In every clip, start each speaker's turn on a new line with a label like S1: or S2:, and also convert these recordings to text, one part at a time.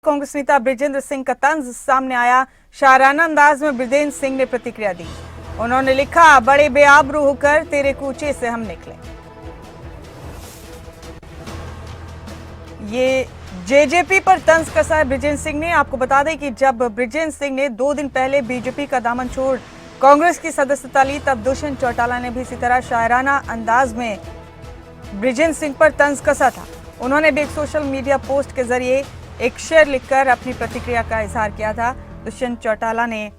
S1: कांग्रेस नेता बृजेंद्र सिंह का तंज सामने आया। शायराना अंदाज में बृजेंद्र सिंह ने प्रतिक्रिया दी। उन्होंने लिखा, बड़े बेआबरू होकर तेरे कूचे से हम निकले। ये जेजेपी पर तंज कसा है बृजेंद्र सिंह ने। आपको बता दें कि जब बृजेंद्र सिंह ने 2 दिन पहले बीजेपी का दामन छोड़ कांग्रेस की सदस्यता ली, तब दुष्यंत चौटाला ने भी इसी तरह शायराना अंदाज में बृजेंद्र सिंह पर तंज कसा था। उन्होंने भी एक सोशल मीडिया पोस्ट के जरिए एक शेर लिखकर अपनी प्रतिक्रिया का इजहार किया था। दुष्यंत चौटाला ने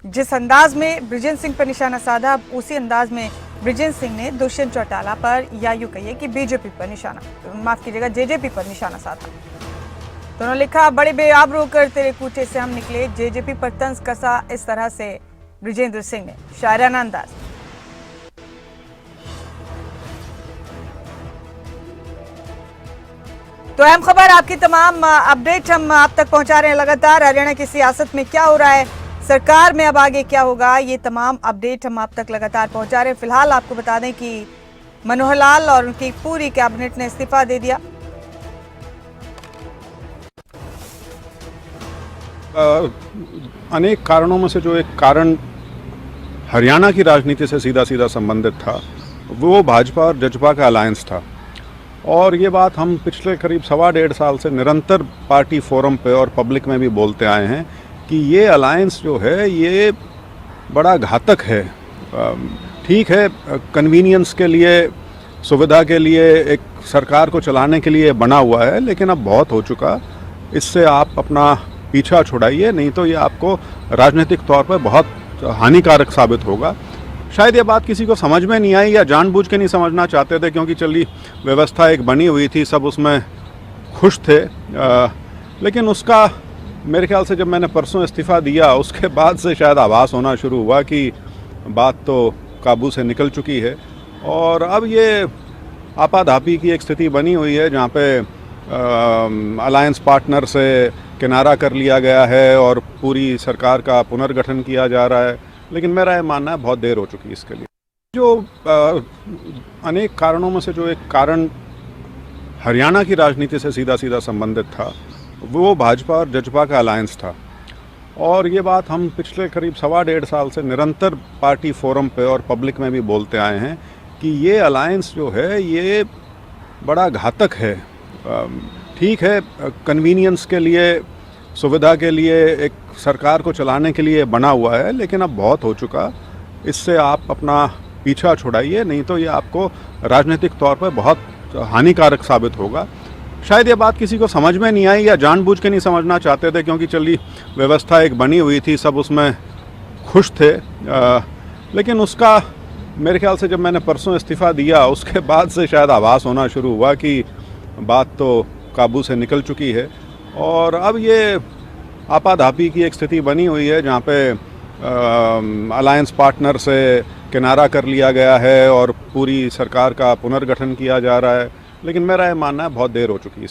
S1: जिस अंदाज में बृजेंद्र सिंह पर निशाना साधा, उसी अंदाज में बृजेंद्र सिंह ने दुष्यंत चौटाला पर, या यूं कहिए कि बीजेपी पर निशाना, माफ कीजिएगा, जेजेपी पर निशाना साधा। तो उन्होंने लिखा, बड़े बेआबरू होकर तेरे कूचे से हम निकले। जेजेपी पर तंज कसा इस तरह से बृजेंद्र सिंह ने, शायराना अंदाज। तो अहम खबर, आपकी तमाम अपडेट हम आप तक पहुंचा रहे हैं लगातार। हरियाणा की सियासत में क्या हो रहा है, सरकार में अब आगे क्या होगा, ये तमाम अपडेट हम आप तक लगातार पहुंचा रहे हैं। फिलहाल आपको बता दें कि मनोहर लाल और उनकी पूरी कैबिनेट ने इस्तीफा दे दिया।
S2: अनेक कारणों में से जो एक कारण हरियाणा की राजनीति से सीधा सीधा संबंधित था, वो भाजपा और जजपा का अलायंस था। और ये बात हम पिछले करीब 1.25 साल से निरंतर पार्टी फोरम पे और पब्लिक में भी बोलते आए हैं कि ये अलायंस जो है ये बड़ा घातक है। ठीक है, कन्वीनियंस के लिए, सुविधा के लिए, एक सरकार को चलाने के लिए बना हुआ है, लेकिन अब बहुत हो चुका। इससे आप अपना पीछा छुड़ाइए, नहीं तो ये आपको राजनीतिक तौर पर बहुत हानिकारक साबित होगा। शायद ये बात किसी को समझ में नहीं आई या जानबूझ के नहीं समझना चाहते थे, क्योंकि चलिए व्यवस्था एक बनी हुई थी, सब उसमें खुश थे। लेकिन उसका मेरे ख्याल से जब मैंने परसों इस्तीफ़ा दिया, उसके बाद से शायद आभास होना शुरू हुआ कि बात तो काबू से निकल चुकी है। और अब ये आपाधापी की एक स्थिति बनी हुई है, जहाँ पे अलायंस पार्टनर से किनारा कर लिया गया है और पूरी सरकार का पुनर्गठन किया जा रहा है। लेकिन मेरा ये मानना है बहुत देर हो चुकी है इसके लिए। जो अनेक कारणों में से जो एक कारण हरियाणा की राजनीति से सीधा सीधा संबंधित था, वो भाजपा और जजपा का अलायंस था। और ये बात हम पिछले करीब 1.25 साल से निरंतर पार्टी फोरम पे और पब्लिक में भी बोलते आए हैं कि ये अलायंस जो है ये बड़ा घातक है। ठीक है, कन्वीनियंस के लिए, सुविधा के लिए, एक सरकार को चलाने के लिए बना हुआ है, लेकिन अब बहुत हो चुका। इससे आप अपना पीछा छुड़ाइए, नहीं तो ये आपको राजनीतिक तौर पर बहुत हानिकारक साबित होगा। शायद ये बात किसी को समझ में नहीं आई या जानबूझ के नहीं समझना चाहते थे, क्योंकि चलिए व्यवस्था एक बनी हुई थी, सब उसमें खुश थे। लेकिन उसका मेरे ख्याल से जब मैंने परसों इस्तीफ़ा दिया, उसके बाद से शायद आभास होना शुरू हुआ कि बात तो काबू से निकल चुकी है। और अब ये आपाधापी की एक स्थिति बनी हुई है, जहाँ पे अलायंस पार्टनर से किनारा कर लिया गया है और पूरी सरकार का पुनर्गठन किया जा रहा है। लेकिन मेरा ये मानना है बहुत देर हो चुकी है।